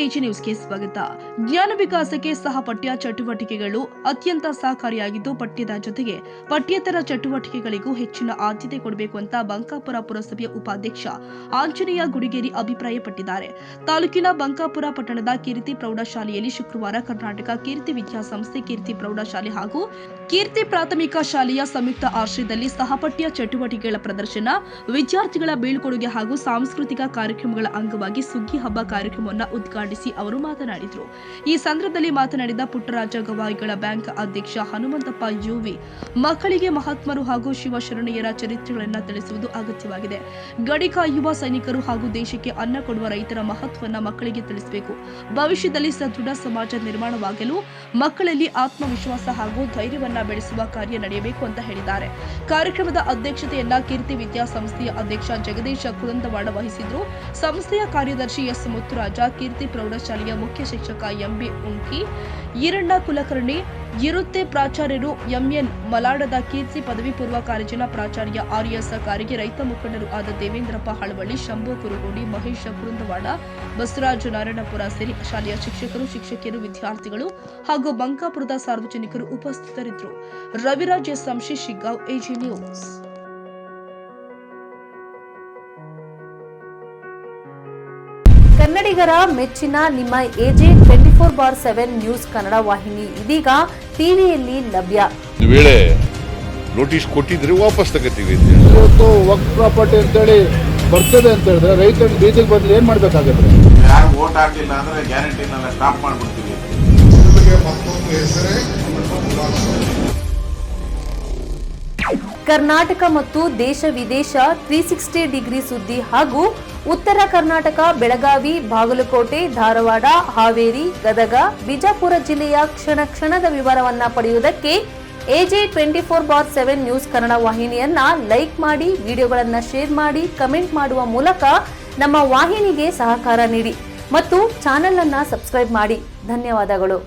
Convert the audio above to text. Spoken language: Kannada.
ಎಜಿ ನ್ಯೂಸ್ಗೆ ಸ್ವಾಗತ. ಜ್ಞಾನ ವಿಕಾಸಕ್ಕೆ ಸಹ ಪಠ್ಯ ಚಟುವಟಿಕೆಗಳು ಅತ್ಯಂತ ಸಹಕಾರಿಯಾಗಿದ್ದು, ಪಠ್ಯದ ಜೊತೆಗೆ ಪಠ್ಯೇತರ ಚಟುವಟಿಕೆಗಳಿಗೂ ಹೆಚ್ಚಿನ ಆದ್ಯತೆ ಕೊಡಬೇಕು ಅಂತ ಬಂಕಾಪುರ ಪುರಸಭೆಯ ಉಪಾಧ್ಯಕ್ಷ ಆಂಜನೇಯ ಗುಡಿಗೇರಿ ಅಭಿಪ್ರಾಯಪಟ್ಟಿದ್ದಾರೆ. ತಾಲೂಕಿನ ಬಂಕಾಪುರ ಪಟ್ಟಣದ ಕೀರ್ತಿ ಪ್ರೌಢಶಾಲೆಯಲ್ಲಿ ಶುಕ್ರವಾರ ಕರ್ನಾಟಕ ಕೀರ್ತಿ ವಿದ್ಯಾಸಂಸ್ಥೆ, ಕೀರ್ತಿ ಪ್ರೌಢಶಾಲೆ ಹಾಗೂ ಕೀರ್ತಿ ಪ್ರಾಥಮಿಕ ಶಾಲೆಯ ಸಂಯುಕ್ತ ಆಶ್ರಯದಲ್ಲಿ ಸಹಪಠ್ಯ ಚಟುವಟಿಕೆಗಳ ಪ್ರದರ್ಶನ, ವಿದ್ಯಾರ್ಥಿಗಳ ಬೀಳ್ಕೊಡುಗೆ ಹಾಗೂ ಸಾಂಸ್ಕೃತಿಕ ಕಾರ್ಯಕ್ರಮಗಳ ಅಂಗವಾಗಿ ಸುಗ್ಗಿ ಹಬ್ಬ ಕಾರ್ಯಕ್ರಮವನ್ನು ಉದ್ಘಾಟಿಸಿ ಅವರು ಮಾತನಾಡಿದರು. ಈ ಸಂದರ್ಭದಲ್ಲಿ ಮಾತನಾಡಿದ ಪುಟ್ಟರಾಜ ಗವಾಯಿಗಳ ಬ್ಯಾಂಕ್ ಅಧ್ಯಕ್ಷ ಹನುಮಂತಪ್ಪ ಯುವಿ, ಮಕ್ಕಳಿಗೆ ಮಹಾತ್ಮರು ಹಾಗೂ ಶಿವಶರಣೆಯರ ಚರಿತ್ರೆಗಳನ್ನು ತಿಳಿಸುವುದು ಅಗತ್ಯವಾಗಿದೆ. ಗಡಿ ಕಾಯುವ ಸೈನಿಕರು ಹಾಗೂ ದೇಶಕ್ಕೆ ಅನ್ನ ಕೊಡುವ ರೈತರ ಮಹತ್ವವನ್ನು ಮಕ್ಕಳಿಗೆ ತಿಳಿಸಬೇಕು. ಭವಿಷ್ಯದಲ್ಲಿ ಸದೃಢ ಸಮಾಜ ನಿರ್ಮಾಣವಾಗಲು ಮಕ್ಕಳಲ್ಲಿ ಆತ್ಮವಿಶ್ವಾಸ ಹಾಗೂ ಧೈರ್ಯವನ್ನ ಬೆಳೆಸುವ ಕಾರ್ಯ ನಡೆಯಬೇಕು ಅಂತ ಹೇಳಿದ್ದಾರೆ. ಕಾರ್ಯಕ್ರಮದ ಅಧ್ಯಕ್ಷತೆಯನ್ನ ಕೀರ್ತಿ ವಿದ್ಯಾಸಂಸ್ಥೆಯ ಅಧ್ಯಕ್ಷ ಜಗದೀಶ ಕುಳಂದವಾಡ ವಹಿಸಿದ್ರು. ಸಂಸ್ಥೆಯ ಕಾರ್ಯದರ್ಶಿ ಎಸ್ ಮುತ್ತುರಾಜ, ಕೀರ್ತಿ ಪ್ರೌಢಶಾಲೆಯ ಮುಖ್ಯ ಶಿಕ್ಷಕ ಎಂಬಿ ಉಂಕಿ, ಈರಣ್ಣ ಕುಲಕರ್ಣಿ, ಇರುತ್ತೆ ಪ್ರಾಚಾರ್ಯರು ಎಂಎನ್ ಮಲಾಡದ ಕೀರ್ತಿ ಪದವಿ ಪೂರ್ವ ಕಾಲೇಜಿನ ಪ್ರಾಚಾರ್ಯ ಆರ್ಎಸ್ ಕಾರಿಗೆ, ರೈತ ಮುಖಂಡರು ಆದ ದೇವೇಂದ್ರಪ್ಪ ಹಳವಳ್ಳಿ, ಶಂಭು ಕುರುಗೋಡಿ, ಮಹೇಶ ಕುರುಂದವಾಡ, ಬಸವರಾಜ ನಾರಾಯಣಪುರ ಸೇರಿ ಶಾಲೆಯ ಶಿಕ್ಷಕರು, ಶಿಕ್ಷಕಿಯರು, ವಿದ್ಯಾರ್ಥಿಗಳು ಹಾಗೂ ಬಂಕಾಪುರದ ಸಾರ್ವಜನಿಕರು ಉಪಸ್ಥಿತರಿದ್ದರು. Raviraj S Samshi, Shiggaon, AG news. ಕನ್ನಡಿಗರ ಮೆಚ್ಚಿನ ನಿಮ್ಮ ಎಜೆ 24/7 ನ್ಯೂಸ್ ಕನ್ನಡ ವಾಹಿನಿ ಇದೀಗ ಟಿವಿಯಲ್ಲಿ ಲಭ್ಯ. ವೇಳೆ ನೋಟಿಸ್ ಕೊಟ್ಟಿದ್ರೆ ವಾಪಸ್ ತಗೋತೀವಿ. ಇವತ್ತು ವಕ್ಫ್ ಪ್ರಾಪರ್ಟಿ ಅಂತೇಳಿ ಬರ್ತದೆ ಅಂತ ಹೇಳಿದ್ರೆ ರೈತರ ಬೀದಿಗೆ ಬದಲು ಏನ್ ಮಾಡ್ಬೇಕಾಗತ್ತೆ? ಯಾರು ವೋಟ್ ಹಾಕಿಲ್ಲ ಅಂದ್ರೆ ಗ್ಯಾರಂಟಿನೆಲ್ಲ ಸ್ಟಾಪ್ ಮಾಡ್ಬಿಡ್ತೀವಿ. ಕರ್ನಾಟಕ ಮತ್ತು ದೇಶ ವಿದೇಶ 360 ಡಿಗ್ರಿ ಸುದ್ದಿ ಹಾಗೂ ಉತ್ತರ ಕರ್ನಾಟಕ, ಬೆಳಗಾವಿ, ಬಾಗಲಕೋಟೆ, ಧಾರವಾಡ, ಹಾವೇರಿ, ಗದಗ, ಬಿಜಾಪುರ ಜಿಲ್ಲೆಯ ಕ್ಷಣ ಕ್ಷಣದ ವಿವರವನ್ನ ಪಡೆಯುವುದಕ್ಕೆ ಎಜೆ 24/7 ನ್ಯೂಸ್ ಕನ್ನಡ ವಾಹಿನಿಯನ್ನ ಲೈಕ್ ಮಾಡಿ, ವಿಡಿಯೋಗಳನ್ನ ಶೇರ್ ಮಾಡಿ, ಕಮೆಂಟ್ ಮಾಡುವ ಮೂಲಕ ನಮ್ಮ ವಾಹಿನಿಗೆ ಸಹಕಾರ ನೀಡಿ ಮತ್ತು ಚಾನೆಲ್ ಅನ್ನ ಸಬ್ಸ್ಕ್ರೈಬ್ ಮಾಡಿ. ಧನ್ಯವಾದಗಳು.